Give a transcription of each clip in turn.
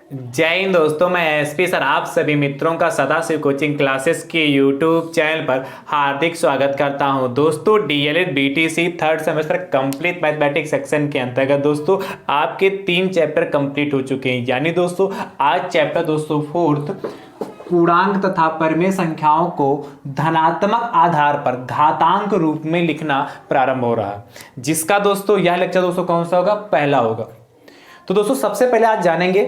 जय हिंद दोस्तों, मैं एसपी सर आप सभी मित्रों का सदाशिव कोचिंग क्लासेस के यूट्यूब चैनल पर हार्दिक स्वागत करता हूं। दोस्तों DElEd BTC third semester complete mathematics section के अंतर्गत दोस्तों आपके 3 चैप्टर कंप्लीट हो चुके हैं। यानी दोस्तों आज चैप्टर दोस्तों फोर्थ पूर्णांक तथा परिमेय संख्याओं को धनात्मक आधार पर घातांक रूप में लिखना प्रारंभ हो रहा है, जिसका दोस्तों यह लेक्चर दोस्तों कौन सा होगा, पहला होगा। तो दोस्तों सबसे पहले आज जानेंगे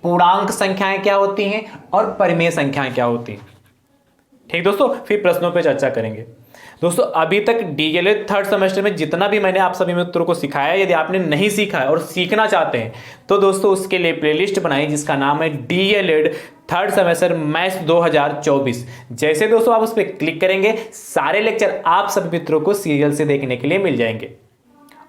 पूर्णांक संख्याएं क्या होती हैं और परिमेय संख्याएं क्या होती हैं। ठीक दोस्तों, फिर प्रश्नों पे चर्चा करेंगे। दोस्तों अभी तक डीएलएड थर्ड सेमेस्टर में जितना भी मैंने आप सभी मित्रों को सिखाया, यदि आपने नहीं सीखा है और सीखना चाहते हैं तो दोस्तों उसके लिए प्लेलिस्ट बनाई जिसका नाम है डीएलएड थर्ड सेमेस्टर मैथ्स 2024। जैसे दोस्तों आप उस पर क्लिक करेंगे सारे लेक्चर आप सभी मित्रों को सीरियल से देखने के लिए मिल जाएंगे।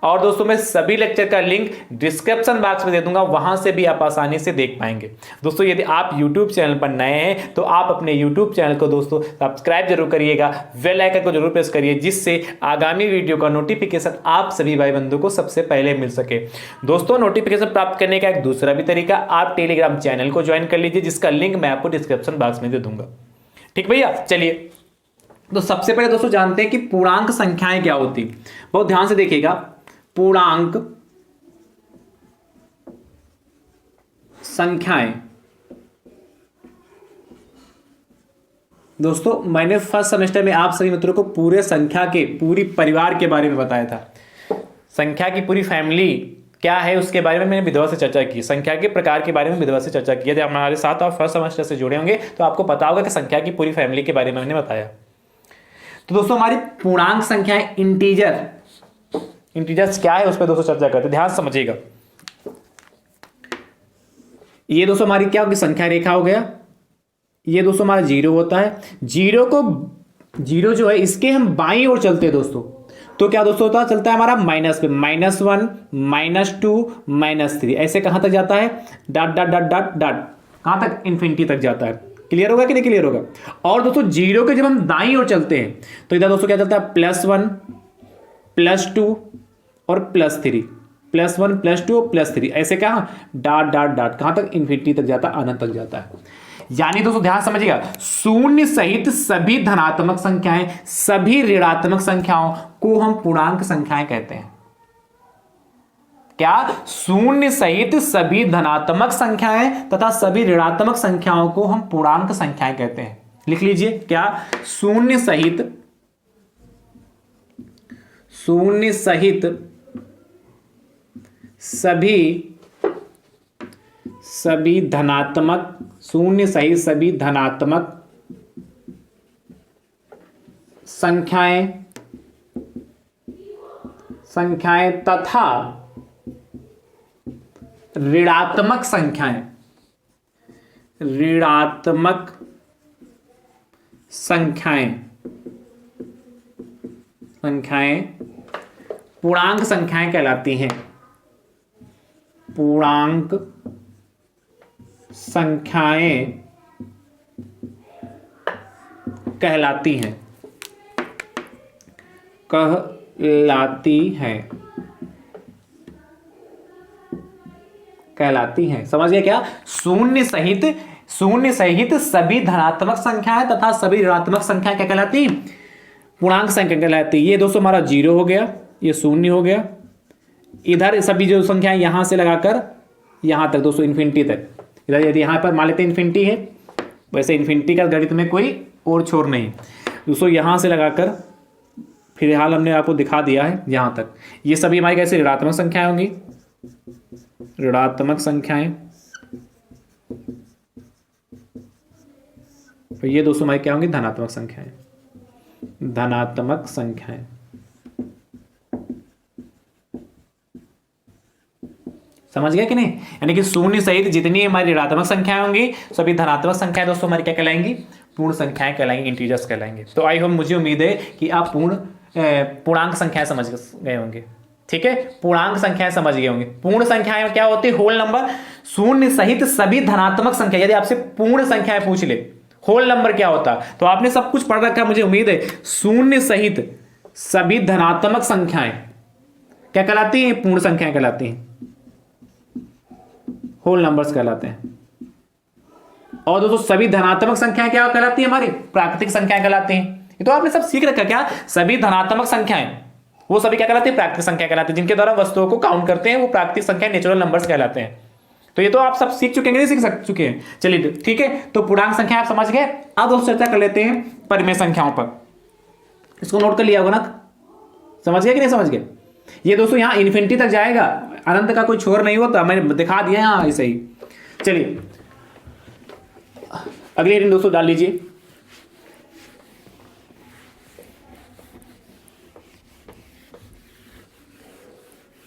और दोस्तों मैं सभी लेक्चर का लिंक डिस्क्रिप्शन बॉक्स में दे दूंगा, वहां से भी आप आसानी से देख पाएंगे। दोस्तों यदि आप YouTube चैनल पर नए हैं तो आप अपने YouTube चैनल को दोस्तों सब्सक्राइब जरूर करिएगा, बेल आइकन को जरूर प्रेस करिए, जिससे आगामी वीडियो का नोटिफिकेशन आप सभी भाई बंधु को सबसे पहले मिल सके। दोस्तों नोटिफिकेशन प्राप्त करने का एक दूसरा भी तरीका, आप टेलीग्राम चैनल को ज्वाइन कर लीजिए, जिसका लिंक मैं आपको डिस्क्रिप्शन बॉक्स में दे दूंगा। ठीक भैया, चलिए तो सबसे पहले दोस्तों जानते हैं कि पूर्णांक संख्याएं क्या होती। बहुत ध्यान से देखिएगा, पूर्णांक संख्याएं दोस्तों मैंने फर्स्ट सेमेस्टर में आप सभी मित्रों को पूरे संख्या के पूरी परिवार के बारे में बताया था। संख्या की पूरी फैमिली क्या है उसके बारे में मैंने विधवा से चर्चा की, संख्या के प्रकार के बारे में विधवा से चर्चा की। यदि हमारे साथ आप फर्स्ट सेमेस्टर से जुड़े होंगे तो आपको पता होगा कि संख्या की पूरी फैमिली के बारे में मैंने बताया। तो दोस्तों हमारी पूर्णांक संख्याएं इंटीजर्स क्या है उस पर दोस्तों चर्चा करते हैं, ध्यान समझिएगा। ये दोस्तों हमारी क्या होगी, संख्या रेखा हो गया। ये दोस्तों हमारा जीरो होता है। जीरो जो है इसके हम बाईं ओर चलते हैं दोस्तों, तो क्या दोस्तों होता है, चलता है हमारा माइनस पे, -1 -2 -3 ऐसे कहां तक जाता है, dot dot dot dot dot कहां तक, इन्फिनिटी तक जाता है। क्लियर होगा कि नहीं क्लियर होगा। और दोस्तों जीरो के जब हम दाईं ओर चलते हैं तो इधर दोस्तों क्या चलता है, +1 +2 और +3, +1 +2 +3 ऐसे कहा डॉट डॉट डॉट कहां तक, इन्फिनिटी तक जाता है, अनंत तक जाता है। यानी दोस्तों ध्यान समझिएगा, शून्य सहित सभी धनात्मक संख्याएं, सभी ऋणात्मक संख्याओं को हम पूर्णांक संख्याएं कहते हैं। क्या, शून्य सहित सभी धनात्मक संख्याएं तथा सभी ऋणात्मक संख्याओं को हम पूर्णांक संख्याएं कहते हैं। लिख लीजिए, क्या, शून्य सहित सभी धनात्मक, शून्य सहित सभी धनात्मक संख्याएं तथा ऋणात्मक संख्याएं पूर्णांक संख्याएं कहलाती हैं। पूर्णांक संख्याएं कहलाती हैं। समझ गए क्या, शून्य सहित सभी धनात्मक संख्याएं तथा सभी ऋणात्मक संख्याएं क्या कहलाती, पूर्णांक संख्या कहलाती। ये दोस्तों हमारा जीरो हो गया, ये शून्य हो गया, इधर सभी जो संख्याएं यहां से लगाकर यहां तक दोस्तों इन्फिनिटी तक, इधर यदि यहां पर मान लेते हैं इन्फिनिटी है, वैसे इन्फिनिटी का गणित में कोई और छोर नहीं दोस्तों, यहां से लगाकर फिलहाल हमने आपको दिखा दिया है यहां तक। ये सभी हमारी कैसे ऋणात्मक संख्याएं होंगी, ऋणात्मक संख्याएं, और ये दोस्तों हमारी क्या होंगी, धनात्मक संख्याएं। समझ गया कि नहीं। यानी कि शून्य सहित जितनी हमारी ऋणात्मक संख्याएं होंगी सभी धनात्मक संख्याएं दोस्तों हमारी क्या कहलाएंगी, पूर्ण संख्याएं कहलाएंगी, इंटीजर्स कहलाएंगे। तो आई होप, मुझे उम्मीद है कि आप पूर्णांक संख्याएं समझ गए होंगे। ठीक है, पूर्णांक संख्याएं समझ गए होंगे। पूर्ण संख्याएं क्या होती है, होल नंबर। शून्य सहित सभी धनात्मक संख्या, यदि आपसे पूर्ण संख्याएं पूछ ले होल नंबर क्या होता, तो आपने सब कुछ पढ़ रखा है मुझे उम्मीद है। शून्य सहित सभी धनात्मक संख्याएं क्या कहलाती हैं, पूर्ण संख्याएं कहलाती हैं। होल नंबर्स कहलाते हैं। और दोस्तों सभी धनात्मक संख्याएं क्या कहलाती है? हमारी प्राकृतिक संख्याएं कहलाती हैं। ये तो आपने सब सीख रखा क्या? सभी धनात्मक संख्याएं वो सभी क्या कहलाती है? प्राकृतिक संख्या कहलाती है। जिनके द्वारा वस्तुओं को काउंट करते हैं वो प्राकृतिक संख्या नेचुरल नंबर्स कहलाते हैं। तो ये तो आप सब सीख चुके हैं, नहीं सीख चुके हैं? चलिए ठीक है, तो पूर्णांक संख्या आप समझ गए। अब दोस्तों चर्चा कर लेते हैं परिमेय संख्याओं पर। इसको नोट कर लिया होगा ना? समझ गए कि नहीं समझ गए? ये दोस्तों यहां इन्फिनिटी तक जाएगा, अनंत का कोई छोर नहीं होता, मैंने दिखा दिया यहां ऐसे ही। चलिए अगली रीडिंग दोस्तों डाल लीजिए।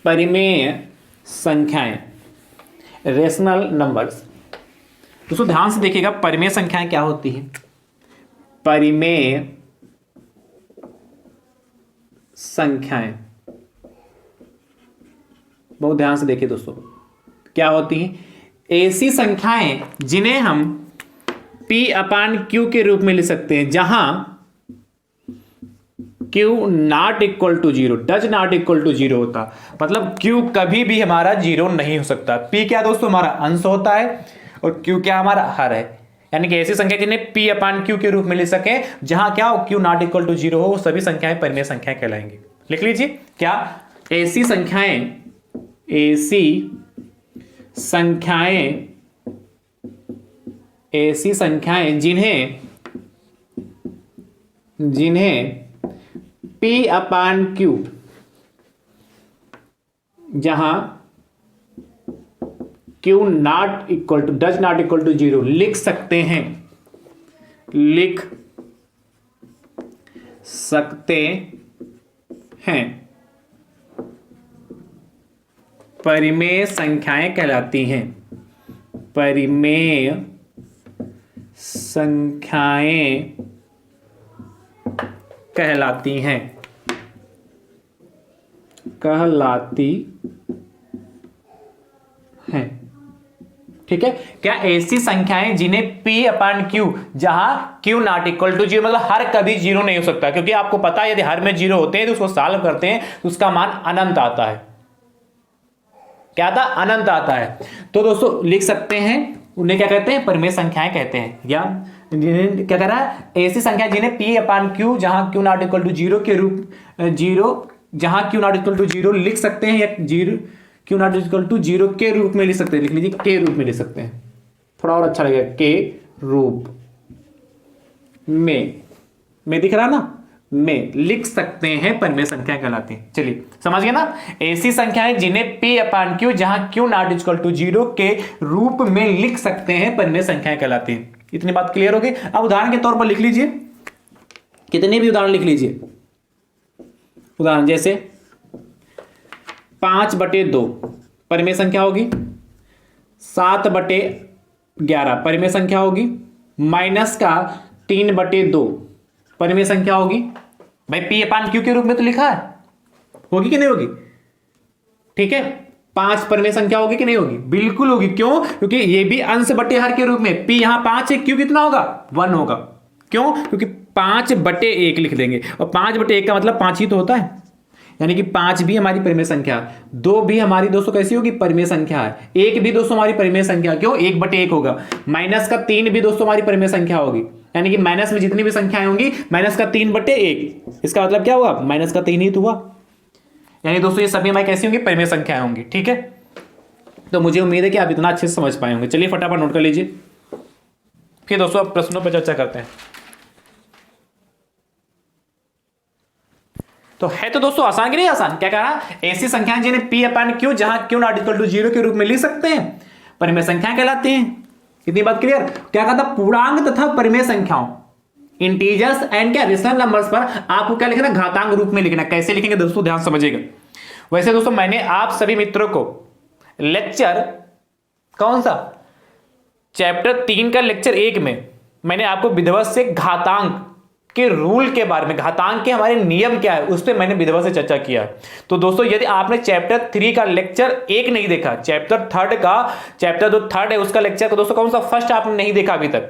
परिमेय संख्याएं, रेशनल नंबर्स। दोस्तों ध्यान से देखिएगा परिमेय संख्याएं क्या होती हैं। परिमेय संख्याएं बहुत ध्यान से देखिए दोस्तों, क्या होती हैं? ऐसी संख्याएं जिन्हें हम P/Q के रूप में लिख सकते हैं, जहां Q not equal to zero, does not equal to zero होता। मतलब Q कभी भी हमारा जीरो नहीं हो सकता। P क्या दोस्तों? हमारा अंश होता है और Q क्या? हमारा हर है। यानी कि ऐसी संख्या जिन्हें P/Q के रूप में लिख सके, जहां क्या हो? Q not equal to zero हो, वो सभी संख्याएं परिमेय संख्याएं कहलाएंगी। लिख लीजिए क्या? ऐसी संख्याएं जिन्हें P/Q, जहां Q not equal to, does not equal to zero लिख सकते हैं परिमेय संख्याएं कहलाती हैं। परिमेय संख्याएं कहलाती हैं। ठीक है, क्या? ऐसी संख्याएं जिन्हें P/Q, जहां Q not equal to zero, मतलब हर कभी जीरो नहीं हो सकता, क्योंकि आपको पता है यदि हर में जीरो होते हैं तो उसको सॉल्व करते हैं तो उसका मान अनंत आता है। क्या आता? अनंत आता है। तो दोस्तों लिख सकते हैं, उन्हें क्या कहते हैं? परिमेय संख्याएं कहते हैं। या क्या कह रहा है? ऐसी संख्या जिन्हें P/Q, जहां Q not equal to zero के रूप, जहां Q not equal to zero लिख सकते हैं, या Q not equal to zero के रूप में लिख सकते हैं। लिख लीजिए के रूप में लिख सकते हैं, थोड़ा और अच्छा लगेगा। के रूप में दिख रहा ना? में लिख सकते हैं, परिमेय संख्या कहलाती हैं। चलिए समझ गए ना? ऐसी संख्याएं जिन्हें P/Q, जहां Q not equal to zero के रूप में लिख सकते हैं, परिमेय संख्याएं कहलाती हैं। इतनी बात क्लियर हो गई? अब उदाहरण के तौर पर लिख लीजिए, कितने भी उदाहरण लिख लीजिए। उदाहरण जैसे 5/2 परिमेय संख्या होगी, 7/11 परिमेय संख्या होगी, माइनस का 3/2 परिमेय संख्या होगी। भाई P/Q के रूप में तो लिखा है, होगी कि नहीं होगी? ठीक है, 5 परिमेय संख्या होगी कि नहीं होगी? बिल्कुल होगी। क्यों? क्योंकि ये भी अंश बटे हर के रूप में। P यहां 5 है, Q कितना होगा? 1 होगा। क्यों? क्योंकि 5/1 लिख देंगे, और 5/1 का मतलब 5 ही तो होता है। यानी कि 5 भी हमारी परिमेय संख्या, 2 भी हमारी दोस्तों कैसी होगी? परिमेय संख्या है। 1 भी दोस्तों हमारी परिमेय संख्या। क्यों? 1/1 होगा। माइनस का 3 भी दोस्तों हमारी परिमेय संख्या होगी। यानी कि माइनस में जितनी भी संख्याएं होंगी, माइनस का 3/1, इसका मतलब क्या हुआ? माइनस का 3 ही तो हुआ। यानी दोस्तों ये सभी हमारी कैसी होंगी? परिमेय संख्याएं होंगी। ठीक है, तो मुझे उम्मीद है कि आप इतना अच्छे से समझ पाए होंगे। चलिए फटाफट नोट कर लीजिए, फिर दोस्तों अब प्रश्नों पर चर्चा करते हैं। तो है तो दोस्तों आसान कि नहीं आसान? क्या कह रहा? ऐसी संख्याएं जिन्हें P/Q, जहां Q not equal to zero के रूप में लिख सकते हैं, परिमेय संख्याएं कहलाती हैं। इतनी बात क्लियर? क्या कहता? पूर्णांक तथा परिमेय संख्याओं, इंटीजर्स एंड क्या रेशनल नंबर्स पर आपको क्या लिखना? घातांक रूप में लिखना। कैसे लिखेंगे दोस्तों? ध्यान समझिएगा। वैसे दोस्तों मैंने आप सभी मित्रों को लेक्चर कौन सा? चैप्टर 3 का लेक्चर 1 में मैंने आपको विधिवत से घातांक के रूल के बारे में, घातांक के हमारे नियम क्या है, उस पर मैंने विधिवत से चर्चा किया है। तो दोस्तों यदि आपने चैप्टर 3 का लेक्चर 1 नहीं देखा, चैप्टर 3 है उसका लेक्चर, तो दोस्तों कौन सा? फर्स्ट आपने नहीं देखा अभी तक,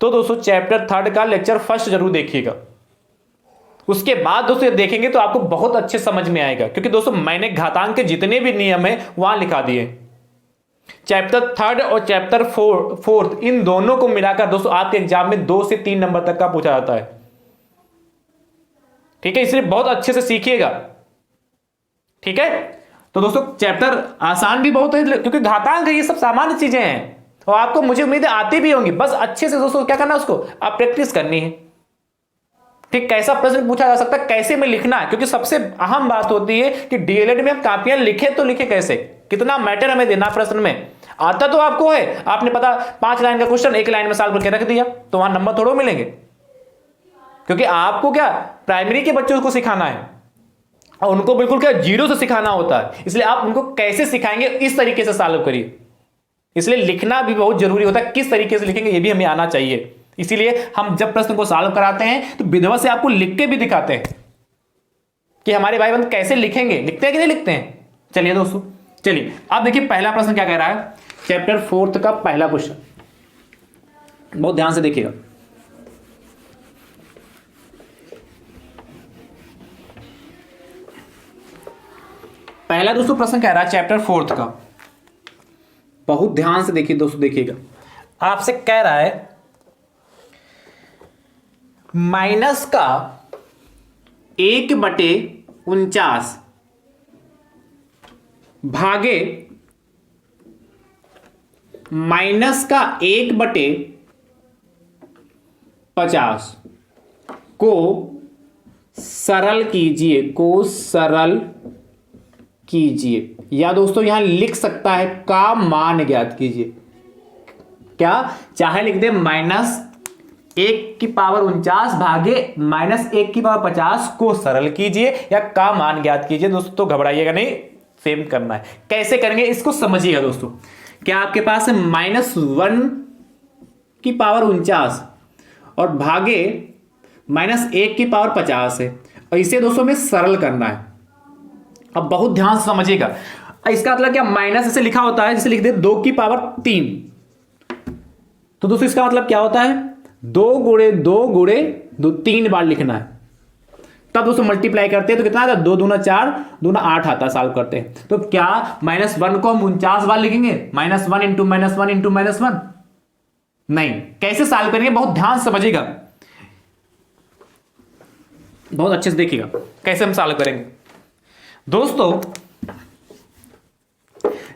तो दोस्तों चैप्टर 3 का लेक्चर फर्स्ट जरूर देखिएगा। उसके बाद दोस्तों ये देखेंगे तो आपको बहुत अच्छे समझ में आएगा, क्योंकि दोस्तों मैंने घातांक के जितने भी नियम है वहां लिखा दिए। चैप्टर थर्ड और चैप्टर फोर्थ इन दोनों को मिलाकर दोस्तों आपके एग्जाम में 2 से 3 नंबर तक का पूछा जाता है। ठीक है, इसलिए बहुत अच्छे से सीखिएगा। ठीक है, तो दोस्तों चैप्टर आसान भी बहुत है क्योंकि घातांक है, ये सब सामान्य चीजें हैं और आपको मुझे उम्मीद है आती भी होंगी। बस अच्छे से दोस्तों क्या करना है, उसको आप प्रैक्टिस करनी है। ठीक, कैसा प्रश्न पूछा जा सकता है, कैसे में लिखना है, क्योंकि सबसे अहम बात होती है कि डीएलएड में हम कापियां लिखे तो लिखे कैसे, कितना मैटर हमें देना प्रश्न में। आता तो आपको है, आपने पता 5 लाइन का क्वेश्चन 1 लाइन में सॉल्व करके रख दिया तो वहां नंबर थोड़ो मिलेंगे, क्योंकि आपको क्या प्राइमरी के बच्चों को सिखाना है और उनको बिल्कुल क्या जीरो से सिखाना होता है। इसलिए आप उनको कैसे सिखाएंगे इस तरीके से सॉल्व करिए। इसलिए लिखना भी बहुत जरूरी होता है, किस तरीके से लिखेंगे ये भी हमें आना चाहिए। इसीलिए हम जब प्रश्न को सॉल्व कराते हैं तो विधिवत से आपको लिख के भी दिखाते हैं कि हमारे भाई बंद कैसे लिखेंगे, लिखते हैं कि नहीं लिखते हैं। चलिए दोस्तों, चलिए अब देखिए पहला प्रश्न क्या कह रहा है, चैप्टर 4 का पहला क्वेश्चन, बहुत ध्यान से देखिएगा। पहला दोस्तों प्रश्न कह रहा है चैप्टर 4 का, बहुत ध्यान से देखिए दोस्तों, देखिएगा। आपसे कह रहा है माइनस का 1/49 भागे माइनस का 1/50 को सरल कीजिए, या दोस्तों यहां लिख सकता है का मान ज्ञात कीजिए। क्या चाहे लिख दे -1/49 भागे -1/50 को सरल कीजिए या का मान ज्ञात कीजिए। दोस्तों घबराइएगा नहीं, सेम करना है। कैसे करेंगे इसको समझिएगा दोस्तों। क्या आपके पास है -1/49 और भागे -1/50 है और इसे दोस्तों में सरल करना है। अब बहुत ध्यान से समझिएगा, इसका मतलब क्या, माइनस इसे लिखा होता है, जिसे लिख दे 2/3। तो दोस्तों इसका मतलब क्या होता है, 2 × 3 बार लिखना है। तब दोस्तों मल्टीप्लाई करते हैं तो कितना आता है, 2 दूना 4, दूना 8 आता है। सॉल्व करते हैं तो क्या -1 को हम 49 बार लिखेंगे, -1 × -1 × -1 नहीं। कैसे सॉल्व करेंगे बहुत ध्यान से समझिएगा, बहुत अच्छे से देखिएगा कैसे हम सॉल्व करेंगे दोस्तों।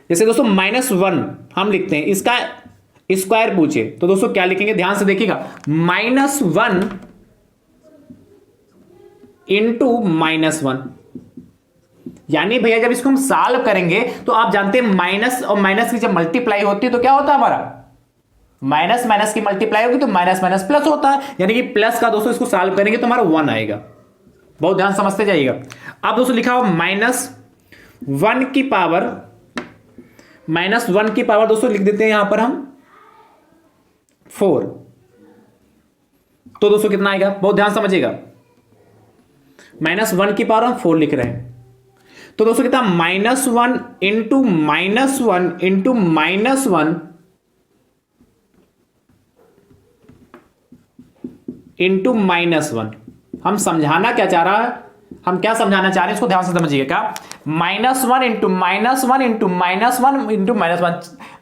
जैसे दोस्तों -1 हम लिखते हैं, इसका स्क्वायर पूछे तो दोस्तों क्या लिखेंगे, ध्यान से देखिएगा, -1 × -1। यानी भैया जब इसको हम सॉल्व करेंगे तो आप जानते हैं माइनस और माइनस की जब मल्टीप्लाई होती है तो क्या होता है, हमारा माइनस माइनस की मल्टीप्लाई होगी तो माइनस माइनस प्लस होता है। यानी कि प्लस का दोस्तों इसको सॉल्व करेंगे तो हमारा 1 आएगा। बहुत ध्यान समझते जाइएगा। अब दोस्तों लिखा हो -1 की पावर दोस्तों लिख देते हैं यहां पर हम 4। तो दोस्तों कितना आएगा, बहुत ध्यान समझिएगा, -1 की पावर हम 4 लिख रहे हैं। तो दोस्तों कितना, -1 × -1 × -1 हम समझाना क्या चाह रहा है, हम क्या समझाना चाह रहे हैं इसको ध्यान से समझिएगा। -1 × -1 ×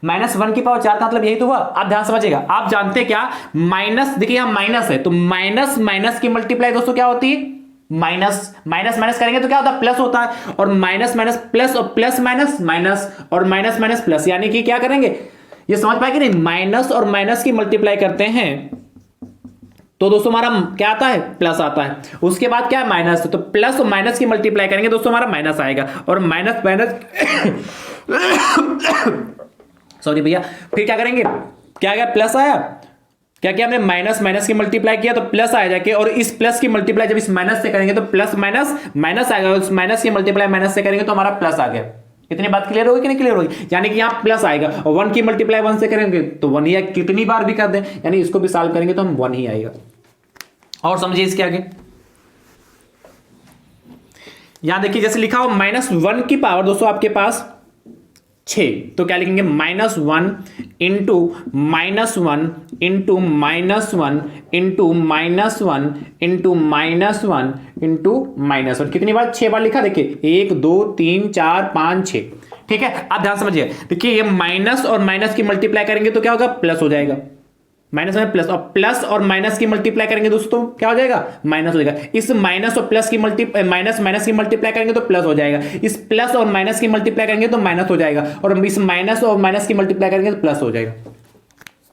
-1 की पावर 4 का मतलब यही तो हुआ। आप ध्यान समझिएगा, आप जानते हैं क्या, माइनस, देखिए यहां माइनस है तो माइनस माइनस की मल्टीप्लाई दोस्तों क्या होती है, माइनस माइनस माइनस करेंगे तो क्या होता है, प्लस होता है। और माइनस माइनस प्लस और प्लस माइनस माइनस और माइनस माइनस प्लस, यानी कि क्या करेंगे, ये समझ पाएंगे नहीं, माइनस और माइनस की मल्टीप्लाई करते हैं तो दोस्तों हमारा क्या आता है, प्लस आता है। उसके बाद क्या है, माइनस, तो प्लस और माइनस की मल्टीप्लाई करेंगे दोस्तों हमारा माइनस आएगा। और माइनस माइनस सॉरी भैया, फिर क्या करेंगे, क्या गया, प्लस आया। क्या किया हमने, माइनस माइनस की मल्टीप्लाई किया तो प्लस आया जाके, और इस प्लस की मल्टीप्लाई जब इस माइनस से करेंगे तो प्लस माइनस माइनस आएगा, उस माइनस की मल्टीप्लाई माइनस से करेंगे तो हमारा प्लस आ गया। इतनी बात क्लियर होगी कि नहीं क्लियर होगी, यानी कि यहाँ प्लस आएगा। और 1 की मल्टीप्लाई 1 से करेंगे तो 1 ही, कितनी बार भी कर दें, यानी इसको भी सॉल्व करेंगे तो हम 1 ही आएगा। और समझिए इसके आगे, यहां देखिए जैसे लिखा हो -1 की पावर दोस्तों आपके पास 6, तो क्या लिखेंगे, -1 × -1 × -1 × -1 कितनी बार, 6 बार लिखा, देखिए 1 2 3 4 5 6। ठीक है, आप ध्यान समझिए। देखिए ये माइनस और माइनस की मल्टीप्लाई करेंगे तो क्या होगा, प्लस हो जाएगा, माइनस में प्लस, और प्लस और माइनस की मल्टीप्लाई करेंगे दोस्तों क्या हो जाएगा, माइनस हो जाएगा। इस माइनस और प्लस की माइनस माइनस की मल्टीप्लाई करेंगे तो प्लस हो जाएगा, इस प्लस और माइनस की मल्टीप्लाई करेंगे तो माइनस हो जाएगा, और इस माइनस और माइनस की मल्टीप्लाई करेंगे तो प्लस हो जाएगा।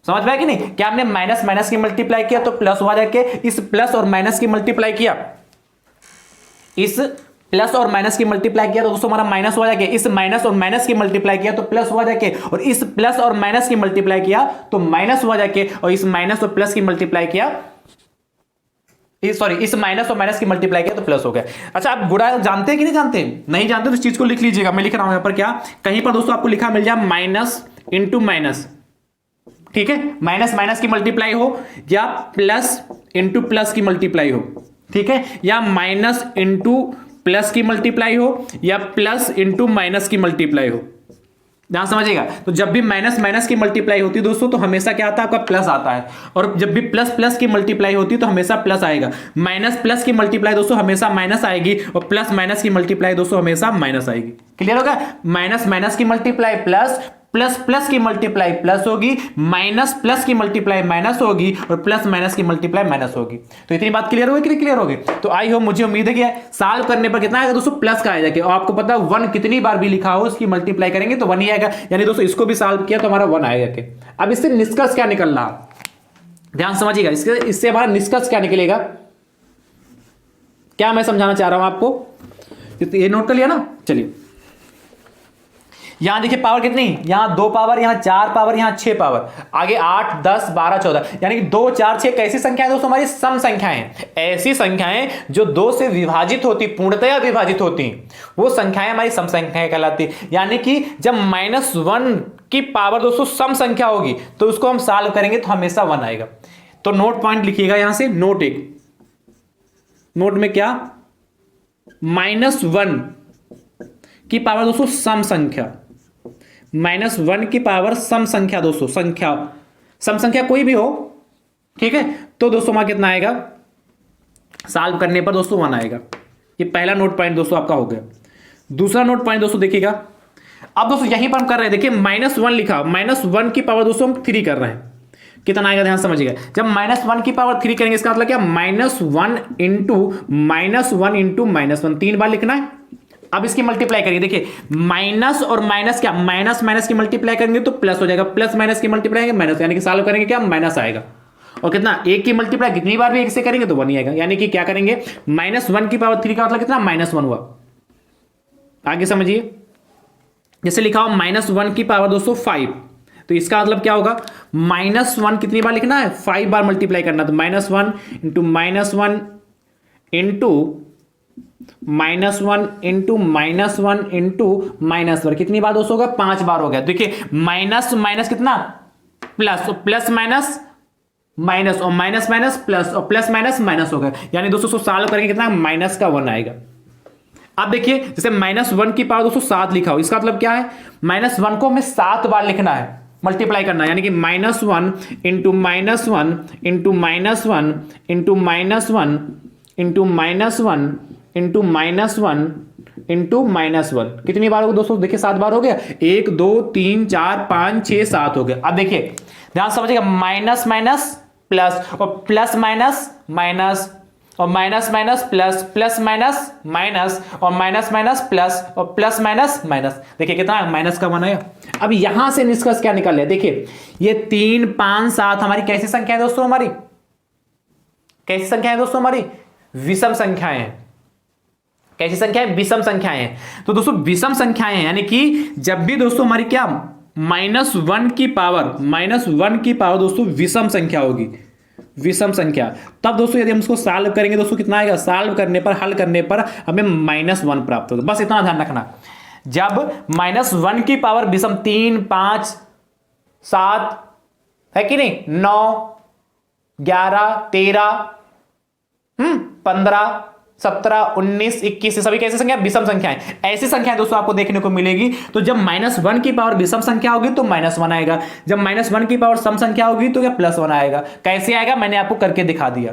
समझ पाया कि नहीं, क्या हमने माइनस माइनस की मल्टीप्लाई किया तो प्लस हुआ, जाके इस प्लस और माइनस की मल्टीप्लाई किया, इस प्लस और माइनस की मल्टीप्लाई किया तो दोस्तों हमारा माइनस हुआ, जाके इस माइनस और माइनस की मल्टीप्लाई किया तो प्लस हुआ, जाके और इस प्लस और माइनस की मल्टीप्लाई किया तो माइनस हुआ, जाके और इस माइनस और प्लस की मल्टीप्लाई किया, सॉरी इस माइनस और माइनस की मल्टीप्लाई किया तो प्लस हो गया। अच्छा, आप गुणा जानते हैं कि नहीं जानते, नहीं जानते तो इस चीज को लिख लीजिएगा, मैं लिख रहा हूं यहां पर, क्या कहीं पर दोस्तों आपको लिखा मिल जाए माइनस इंटू माइनस, ठीक है, माइनस माइनस की मल्टीप्लाई हो या प्लस इंटू प्लस की मल्टीप्लाई हो, ठीक है, या माइनस इंटू प्लस की मल्टीप्लाई हो या प्लस इंटू माइनस की मल्टीप्लाई हो, ध्यान समझिएगा। तो जब भी माइनस माइनस की मल्टीप्लाई होती है दोस्तों तो हमेशा क्या आता है, आपका प्लस आता है, और जब भी प्लस प्लस की मल्टीप्लाई होती है तो हमेशा प्लस आएगा। माइनस प्लस की मल्टीप्लाई दोस्तों हमेशा माइनस आएगी, और प्लस माइनस की मल्टीप्लाई दोस्तों हमेशा माइनस आएगी। क्लियर होगा, माइनस माइनस की मल्टीप्लाई प्लस, प्लस प्लस की मल्टीप्लाई प्लस होगी, माइनस प्लस की मल्टीप्लाई माइनस होगी, और प्लस माइनस की मल्टीप्लाई माइनस होगी। तो इतनी बात क्लियर होगी कि नहीं क्लियर होगी। तो आई होप, मुझे उम्मीद है कि सॉल्व करने पर कितना आएगा दोस्तों, प्लस का आएगा, और आपको पता है 1 कितनी बार भी लिखा हो उसकी मल्टीप्लाई करेंगे तो 1 ही आएगा, यानी दोस्तों इसको भी सॉल्व किया तो हमारा 1 आएगा। अब इससे निष्कर्ष क्या निकल रहा, ध्यान समझिएगा, इससे हमारा निष्कर्ष क्या निकलेगा, क्या मैं समझाना चाह रहा हूं आपको, ये नोट कर लिया ना। चलिए यहां देखिए पावर कितनी, यहां 2 पावर, यहां 4 पावर, यहां 6 पावर, आगे 8 10 12 14, यानी कि 2 4 6 कैसी संख्या है दोस्तों, हमारी सम संख्याएं, ऐसी संख्याएं जो 2 से विभाजित होती, पूर्णतया विभाजित होती, वो संख्याएं हमारी सम संख्याएं कहलाती। यानी कि जब -1 की पावर दोस्तों सम संख्या होगी तो उसको हम सॉल्व करेंगे तो हमेशा 1 आएगा। तो नोट पॉइंट लिखिएगा यहां से, नोट 1, नोट में क्या, -1 की पावर दोस्तों सम संख्या, -1 की पावर सम संख्या दोस्तों, संख्या सम संख्या कोई भी हो, ठीक है, तो दोस्तों वहां कितना आएगा, सॉल्व करने पर दोस्तों 1 आएगा। ये पहला नोट पॉइंट दोस्तों आपका हो गया। दूसरा नोट पॉइंट दोस्तों देखिएगा, अब दोस्तों यहीं पर हम कर रहे हैं, देखिए -1 लिखा, -1 की पावर दोस्तों हम 3 कर रहे हैं, कितना आएगा ध्यान समझिएगा। जब -1 की पावर 3 करेंगे इसका मतलब क्या, -1 इंटू -1 इंटू -1, 3 बार लिखना है। अब इसकी मल्टीप्लाई करिए, देखिए माइनस और माइनस क्या, माइनस माइनस की मल्टीप्लाई करेंगे तो प्लस हो जाएगा, प्लस माइनस की मल्टीप्लाई करेंगे माइनस, यानी कि सॉल्व करेंगे क्या, माइनस आएगा। और कितना, 1 की मल्टीप्लाई कितनी बार भी 1 से करेंगे तो 1 ही आएगा, यानी कि क्या करेंगे, -1 की पावर 3 का मतलब कितना, -1 हुआ। आगे समझिए, जैसे लिखा हो -1 की पावर दोस्तों 5, तो इसका मतलब क्या होगा, -1 कितनी बार लिखना है, 5 बार मल्टीप्लाई करना, तो -1 इंटू -1 इंटू -1 इंटू -1 इंटू -1 कितनी बार दोस्तों होगा, 5 बार हो गया। देखिए माइनस माइनस कितना, प्लस, और प्लस माइनस माइनस, और माइनस माइनस प्लस, और प्लस माइनस माइनस हो गया, यानी दोस्तों सॉल्व करेंगे कितना, माइनस का 1 आएगा। अब देखिए जैसे -1 की पावर दोस्तों 7 लिखा हो, इसका मतलब क्या है, -1 को हमें 7 बार लिखना है, मल्टीप्लाई करना है, यानी कि -1 into -1 into -1 into -1 into -1 into -1 into -1, कितनी बार होगा दोस्तों, देखिए 7 बार हो गया, 1 2 3 4 5 6 7 हो गया। अब देखिए ध्यान समझिएगा, माइनस माइनस प्लस, और प्लस माइनस माइनस, और minus minus plus, plus minus minus, और माइनस माइनस प्लस, और प्लस माइनस माइनस, देखिए कितना माइनस का 1 आया। अब यहां से निष्कर्ष क्या निकल रहा है, देखिए ये 3 5 7 हमारी कैसी संख्या है दोस्तों, हमारी कैसी संख्या है दोस्तों, हमारी विषम संख्याएं हैं। कैसी संख्या है, विषम संख्याएं हैं। तो दोस्तों विषम संख्याएं हैं, यानी कि जब भी दोस्तों हमारी क्या, -1 की पावर दोस्तों विषम संख्या होगी, विषम संख्या, तब दोस्तों यदि हम इसको सॉल्व करेंगे दोस्तों कितना आएगा, सॉल्व करने पर, हल करने पर हमें -1 प्राप्त होगा। बस इतना ध्यान रखना, जब -1 की पावर विषम 3 5 7 है कि नहीं, 9 11 13 15 17 19 21, सभी कैसी संख्या, विषम संख्याएं, ऐसी संख्याएं दोस्तों आपको देखने को मिलेगी। तो जब -1 की पावर विषम संख्या होगी तो -1 आएगा, जब -1 की पावर सम संख्या होगी तो क्या, +1 आएगा। कैसे आएगा, मैंने आपको करके दिखा दिया।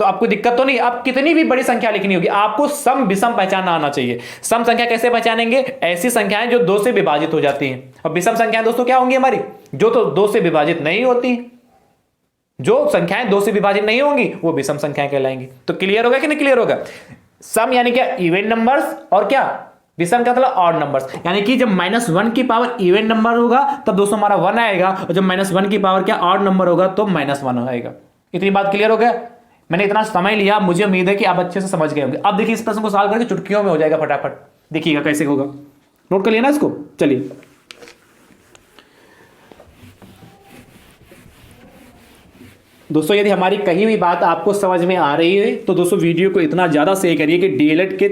तो आपको दिक्कत तो नहीं, आप कितनी भी बड़ी संख्या लिखनी होगी, आपको सम विषम पहचानना आना चाहिए। सम संख्या कैसे पहचानेंगे? ऐसी संख्याएं जो 2 से विभाजित हो जाती हैं। और विषम संख्याएं दोस्तों क्या होंगी हमारी? जो तो 2 से विभाजित नहीं होती। जो संख्याएं 2 से विभाजित नहीं होंगी वो विषम संख्याएं कहलाएंगी। तो क्लियर होगा कि नहीं क्लियर होगा? सम यानी क्या? इवन नंबर्स, और क्या? विषम का मतलब ऑड नंबर्स। यानी कि जब -1 की पावर इवन नंबर होगा तब दोस्तों हमारा 1 आएगा, और जब -1 की पावर क्या ऑड नंबर होगा तो -1 आएगा। इतनी बात क्लियर हो गया? मैंने इतना समय लिया, मुझे उम्मीद है कि आप अच्छे से समझ गए होंगे। अब देखिए इस प्रश्न को सॉल्व करके चुटकियों में हो जाएगा फटाफट। देखिएगा कैसे होगा, नोट कर लिया ना इसको। चलिए दोस्तों, यदि हमारी कही हुई बात आपको समझ में आ रही है तो दोस्तों वीडियो को इतना ज़्यादा शेयर करिए कि डीएलएड के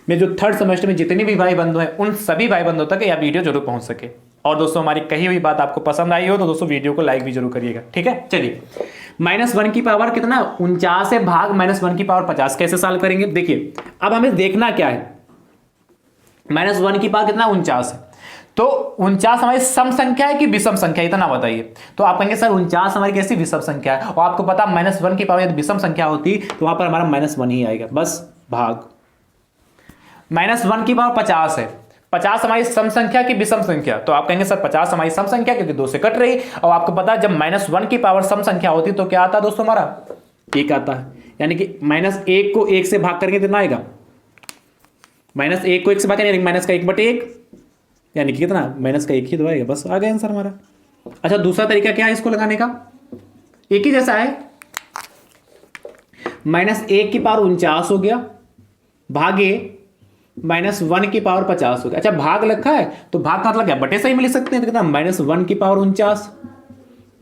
में जो 3rd सेमेस्टर में जितने भी भाई बंधु हैं उन सभी भाई बंधुओं तक यह वीडियो जरूर पहुंच सके। और दोस्तों हमारी कही हुई बात आपको पसंद आई हो तो दोस्तों वीडियो को लाइक भी जरूर करिएगा, ठीक है। चलिए -1 की पावर कितना? 49 है भाग -1 की पावर 50 कैसे सॉल्व करेंगे? देखिए अब हमें देखना क्या है, -1 की पावर कितना? 49 है। तो 49 हमारी सम संख्या है कि विषम संख्या, इतना बताइए। तो आप कहेंगे सर 49 हमारी कैसी विषम संख्या है, और आपको पता -1 की पावर यदि विषम संख्या होती तो वहां पर हमारा -1 ही आएगा, बस भाग। -1 की पावर 50 है, 50 हमारी सम संख्या की विषम संख्या, तो आप कहेंगे सर 50 हमारी सम संख्या क्योंकि 2 से कट रही। और आपको पता है जब -1 की पावर सम संख्या होती तो क्या आता है दोस्तों? हमारा 1 आता है। यानी कि -1 को 1 से भाग करके कितना आएगा? -1 को 1 से भाग करेंगे -1/1, यानी कि कितना? -1 ही तो आएगा, बस आ गया आंसर हमारा। अच्छा दूसरा तरीका क्या है इसको लगाने का? एक ही जैसा है, -1 की पावर 49 हो गया भागे -1 की पावर 50 हो गया। अच्छा भाग लिखा है तो भाग का मतलब क्या? बटे सही में लिख सकते हैं। तो कितना? -1 की पावर 49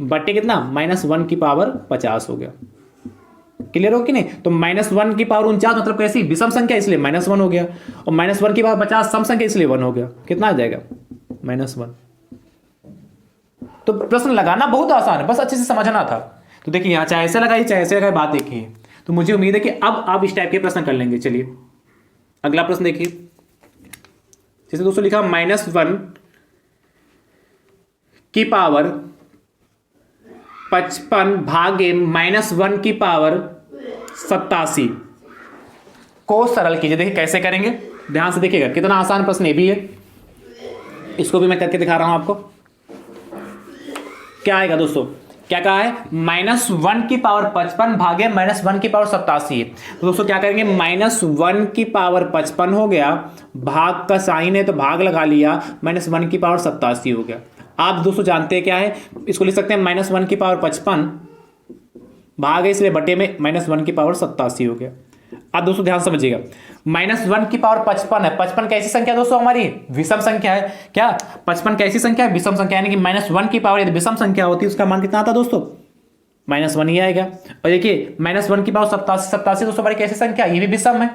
बटे कितना? -1 की पावर 50 हो गया। क्लियर हो कि नहीं? तो -1 की पावर 49 मतलब कैसी? विषम संख्या, इसलिए -1 हो गया। और -1 की पावर 50 सम संख्या, इसलिए 1 हो गया। कितना आ जाएगा? -1। तो प्रश्न लगाना बहुत आसान है, बस अच्छे से समझना था। तो देखिए यहां चाहे ऐसे लगाइए चाहे ऐसे लगाए, बात एक ही है। तो मुझे उम्मीद है कि अब आप इस टाइप के प्रश्न कर लेंगे। चलिए अगला प्रश्न देखिए, जैसे दोस्तों लिखा -1 की पावर 55 भागे -1 की पावर 87 को सरल कीजिए। देखिए कैसे करेंगे, ध्यान से देखिएगा, कितना आसान प्रश्न ये भी है। इसको भी मैं करके दिखा रहा हूं आपको। क्या आएगा दोस्तों? क्या कहा है? -1 की पावर 55 भागे -1 की पावर 87। तो दोस्तों क्या करेंगे? -1 की पावर 55 हो गया, भाग का साइन है तो भाग लगा लिया, -1 की पावर 87 हो गया। आप दोस्तों जानते हैं क्या है, इसको लिख सकते हैं -1 की पावर 55 भाग है इसलिए बटे में -1 की पावर 87 हो गया। अब दोस्तों ध्यान समझिएगा, -1 की पावर 55 है। 55 कैसी संख्या दोस्तों? हमारी विषम संख्या है। क्या 55 कैसी संख्या है? विषम संख्या। यानी कि -1 की पावर यदि विषम संख्या होती है उसका मान कितना आता दोस्तों? -1 ही आएगा। और देखिए -1 की पावर 87 दोस्तों हमारी कैसी संख्या? ये भी विषम है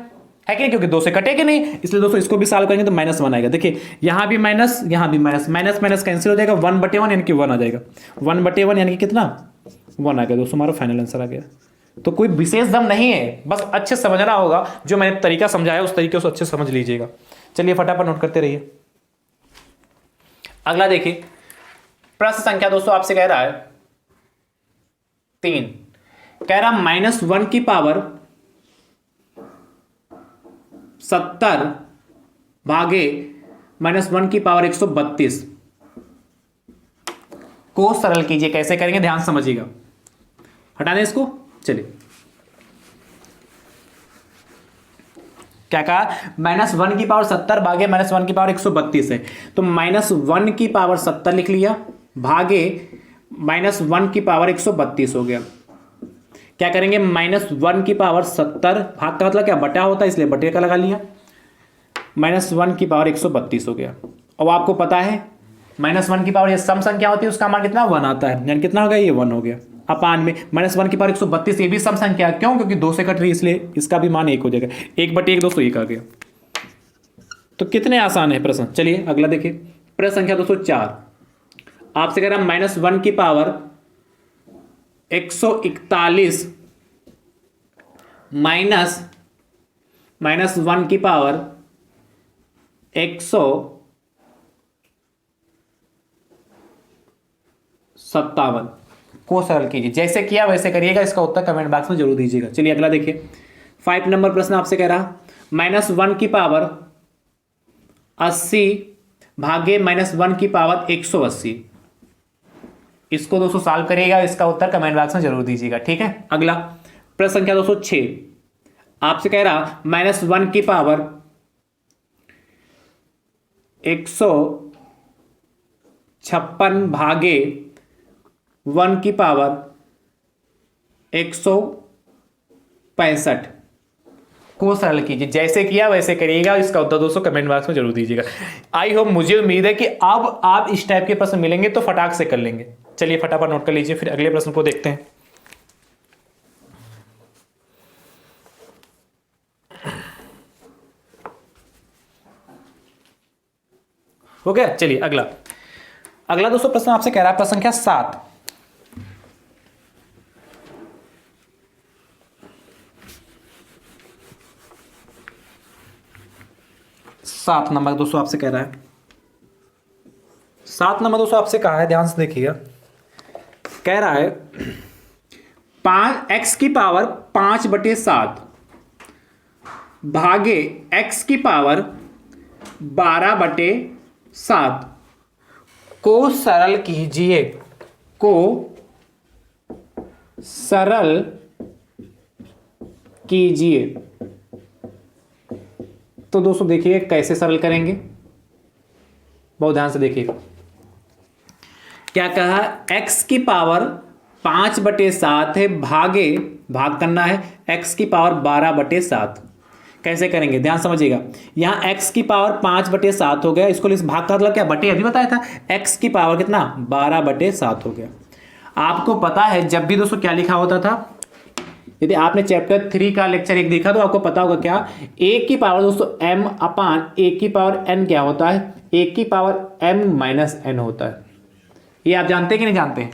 कि नहीं? क्योंकि 2 से कटेगी नहीं, इसलिए दोस्तों इसको भी सॉल्व करेंगे तो -1 आएगा। देखिए यहां भी माइनस, यहां भी माइनस, माइनस माइनस कैंसिल हो जाएगा, 1/1 यानी कि 1 आ जाएगा। 1/1 यानी कि कितना? 1 आ गया दोस्तों, हमारा फाइनल आंसर आ गया। तो कोई विशेष दम नहीं है, बस अच्छे समझना होगा। जो मैंने तरीका समझाया उस तरीके से अच्छे समझ लीजिएगा। चलिए फटाफट नोट करते रहिए। अगला देखिए, प्रश्न संख्या दोस्तों आपसे कह रहा है 3, कह रहा -1 की पावर 70 भागे -1 की पावर 132 को सरल कीजिए। कैसे करेंगे ध्यान समझिएगा। हटा दें इसको। चलिए क्या कहा? -1 की पावर 70 भागे -1 की पावर 132 है। तो -1 की पावर 70 लिख लिया भागे -1 की पावर 132 हो गया। क्या करेंगे? -1 की पावर 70 भाग का मतलब क्या? बटा होता है, इसलिए बटे का लगा लिया। -1 की पावर 132 हो गया। अब आपको पता है -1 की पावर ये सम संख्या होती है, उसका मान कितना? 1 आता है। यानी कितना हो गया? ये 1 हो गया। अपान में -1 की पावर 132 ये भी सम संख्या, क्यों? क्योंकि 2 से कट रही, इसलिए इसका भी मान 1 हो जाएगा। 1/1 दोस्तों 1 आ गया। तो कितने आसान है प्रश्न। चलिए अगला देखिए, प्रश्न संख्या दोस्तों 4 आपसे कह रहा है -1 की पावर 141 माइनस -1 की पावर 157 को सरल कीजिए। जैसे किया वैसे करिएगा, इसका उत्तर कमेंट बॉक्स में जरूर दीजिएगा। चलिए अगला देखिए, 5 नंबर प्रश्न आपसे कह रहा -1 की पावर 80 भागे -1 की पावर 180। इसको दोस्तों सॉल्व करिएगा, इसका उत्तर कमेंट बॉक्स में जरूर दीजिएगा। ठीक है, अगला प्रश्न संख्या 206 आपसे कह रहा -1 की पावर 156 भागे 1 की पावर 165 को सरल कीजिए। जैसे किया वैसे करिएगा, इसका उत्तर दोस्तों कमेंट बॉक्स में जरूर दीजिएगा। आई होप, मुझे उम्मीद है कि अब आप इस टाइप के प्रश्न मिलेंगे तो फटाक से कर लेंगे। चलिए फटाफट नोट कर लीजिए, फिर अगले प्रश्न को देखते हैं। हो गया, चलिए अगला दोस्तों प्रश्न आपसे कह रहा है, प्रश्न संख्या 7। सात नंबर दोस्तों आपसे कह रहा है, 7 नंबर दोस्तों आपसे कहा है, ध्यान से देखिएगा। कह रहा है 5x की पावर 5/7 भागे x की पावर 12/7 को सरल कीजिए। को सरल कीजिए। तो दोस्तों देखिए कैसे सरल करेंगे, बहुत ध्यान से देखिए। क्या कहा, x की पावर 5/7 है, भाग करना है x की पावर 12/7। कैसे करेंगे, ध्यान समझिएगा। यहां x की पावर 5/7 हो गया, इसको भाग का मतलब क्या, बटे अभी बताया था, x की पावर कितना 12/7 हो गया। आपको पता है जब भी दोस्तों क्या लिखा होता था, यदि आपने चैप्टर 3 का लेक्चर 1 देखा तो आपको पता होगा क्या, a की पावर दोस्तों m/a की पावर n क्या होता है, a की पावर m-n होता है। ये आप जानते हैं कि नहीं जानते हैं,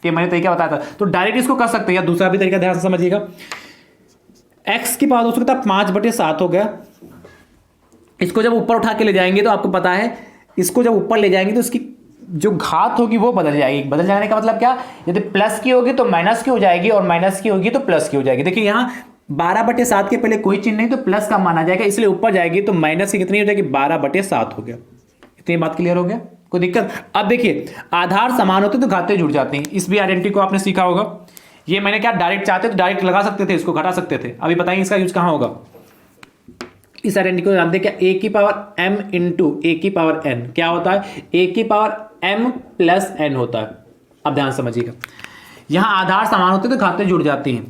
ये मैंने तरीका बताया था। तो डायरेक्ट इसको कर सकते हैं, या दूसरा भी तरीका ध्यान से समझिएगा। x की पावर दोस्तों कितना 5/7 हो गया। इसको जब ऊपर उठा के ले जाएंगे तो आपको पता है, इसको जब ऊपर ले जाएंगे तो इसकी जो घात होगी वो बदल जाएगी। बदल जाने का मतलब क्या, यदि प्लस की होगी तो माइनस की हो जाएगी, और माइनस की होगी तो प्लस की हो जाएगी। देखिए यहाँ 12/7 के पहले कोई चिन्ह नहीं तो प्लस का माना जाएगा, इसलिए ऊपर जाएगी तो माइनस की कितनी हो जाएगी, 12/7 हो गया। इतनी बात क्लियर हो गया, कोई दिक्कत। अब देखिए आधार समान होते तो घातें जुड़ जाती हैं। इस भी आइडेंटिटी को आपने सीखा होगा। ये मैंने क्या, डायरेक्ट चाहते तो डायरेक्ट लगा सकते थे, इसको घटा सकते थे। अभी बताएंगे इसका यूज कहां होगा। इस आइडेंटिटी को जानते हैं क्या, a की पावर m इंटू a की पावर n क्या होता है, a की पावर m प्लस n होता है। अब ध्यान समझिएगा, यहां आधार समान होते तो घातें जुड़ जाती हैं।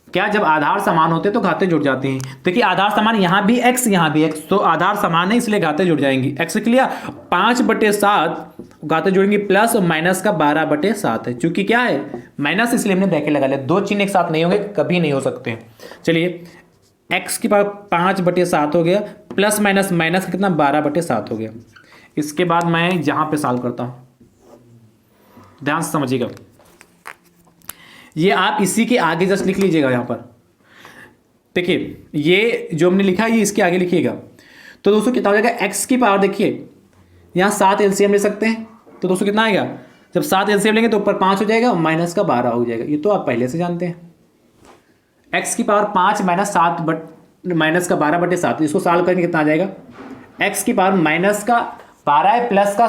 क्या, जब आधार समान होते तो घातें जुड़ जाती हैं। देखिए आधार समान, यहां भी x यहां भी x, तो आधार समान है इसलिए घातें जुड़ जाएंगी। x क्लियर, 5/7 घातें जुड़ेंगी, प्लस और माइनस का 12/7 है। चूंकि क्या है माइनस, इसलिए हमने ब्रैकेट लगा लिया। दो चिन्ह एक साथ नहीं होंगे, कभी नहीं हो सकते हैं। चलिए x की पावर 5/7 हो गया, प्लस माइनस माइनस का कितना 12/7 हो गया। इसके बाद मैं यहां पे सॉल्व करता हूं, ध्यान से समझिएगा। ये आप इसी के आगे जस्ट लिख लीजिएगा। यहां पर देखिए ये जो हमने लिखा है ये इसके आगे लिखिएगा। तो दोस्तों कितना हो जाएगा, x की पावर देखिए यहां 7 एलसीएम ले सकते हैं, तो दोस्तों कितना आएगा, जब 7 एलसीएम लेंगे तो ऊपर 5 हो जाएगा, माइनस का 12 हो जाएगा। ये तो आप पहले से जानते हैं। x की पावर 5 माइनस का 12/7, इसको सॉल्व करके कितना आ जाएगा, x की पावर माइनस का 12 है, प्लस का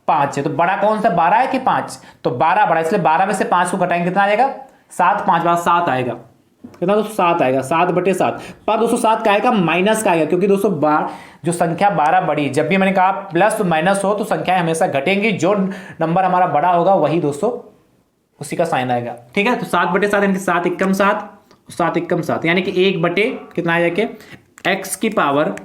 5 है, तो बड़ा कौन सा 12 है कि 5, तो 12 बड़ा, इसलिए 12 में से 5 को घटाएंगे कितना आ जाएगा, 7, 5 बार 7 आएगा। कितना दोस्तों 7 आएगा, 7/7। पर दोस्तों 7 का आएगा, माइनस का आएगा, क्योंकि दोस्तों जो संख्या 12 बड़ी, जब भी मैंने कहा प्लस माइनस हो तो संख्याएं हमेशा घटेंगी, जो नंबर हमारा बड़ा होगा वही दोस्तों उसी का साइन आएगा। ठीक है, तो 7/7 यानी कि 7 एकम 7, 7 एकम 7 यानी कि 1 कितना आ जाएगा, x की पावर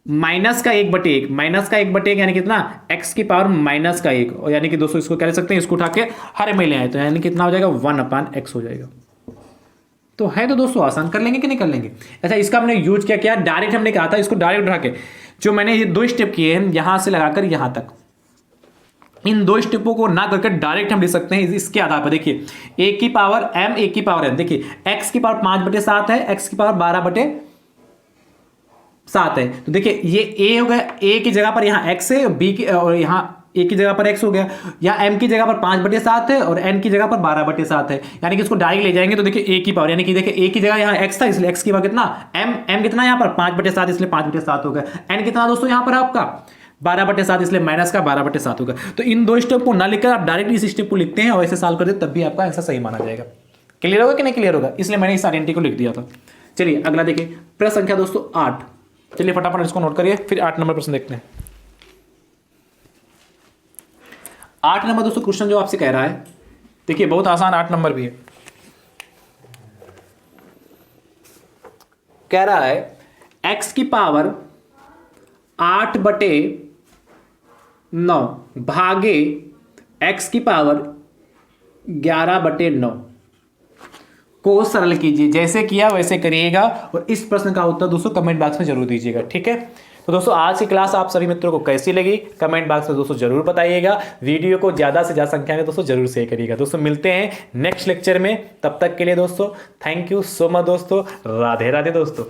माइनस का 1/1, माइनस का 1/1 यानी कितना, x की पावर माइनस का 1, और यानी कि दोस्तों इसको कह सकते हैं, इसको उठा के हर में ले आए तो यानी कितना हो जाएगा 1/x हो जाएगा। तो है तो दोस्तों आसान, कर लेंगे कि नहीं कर लेंगे। अच्छा इसका हमने यूज क्या किया, डायरेक्ट हमने कहा था इसको डायरेक्ट उठा के, जो मैंने ये 2 स्टेप किए हैं यहां से लगाकर यहां तक, इन 2 स्टेपों को ना करके डायरेक्ट हम लिख सकते हैं इसके आधार पर। देखिए a की पावर m, a की पावर n, देखिए x की पावर 5/7 है, x की पावर 12/7 है। तो देखिए ये a हो गया, a की जगह पर यहां x है, b की और यहां ए की जगह पर x हो गया, या m की जगह पर 5/7 है और n की जगह पर 12/7 है, यानी कि इसको डायरेक्ट ले जाएंगे तो देखिए a की पावर, यानी कि देखिए a की जगह यहाँ x था इसलिए x की पावर कितना, m कितना यहाँ पर 5/7 इसलिए 5/7 हो गया, n कितना दोस्तों यहाँ पर आपका 12/7 इसलिए माइनस का 12/7 होगा। तो इन दो स्टेप को ना लिखकर आप डायरेक्ट इस स्टेप को लिखते हैं और ऐसे सॉल्व करते तब भी आपका आंसर सही माना जाएगा। क्लियर होगा कि नहीं क्लियर होगा, इसलिए मैंने इस आइडेंटिटी को लिख दिया था। चलिए अगला देखिए, प्रश्न संख्या दोस्तों 8। चलिए फटाफट इसको नोट करिए, फिर 8 नंबर प्रश्न देखते हैं। 8 नंबर दोस्तों क्वेश्चन जो आपसे कह रहा है, देखिए बहुत आसान 8 नंबर भी है। कह रहा है x की पावर 8/9 भागे x की पावर 11/9 को सरल कीजिए। जैसे किया वैसे करिएगा और इस प्रश्न का उत्तर दोस्तों कमेंट बॉक्स में जरूर दीजिएगा, ठीक है। तो दोस्तों आज की क्लास आप सभी मित्रों को कैसी लगी कमेंट बॉक्स में दोस्तों जरूर बताइएगा। वीडियो को ज्यादा से ज्यादा संख्या में दोस्तों जरूर शेयर करिएगा। दोस्तों मिलते हैं नेक्स्ट लेक्चर में, तब तक के लिए दोस्तों थैंक यू सो मच दोस्तों, राधे राधे दोस्तों।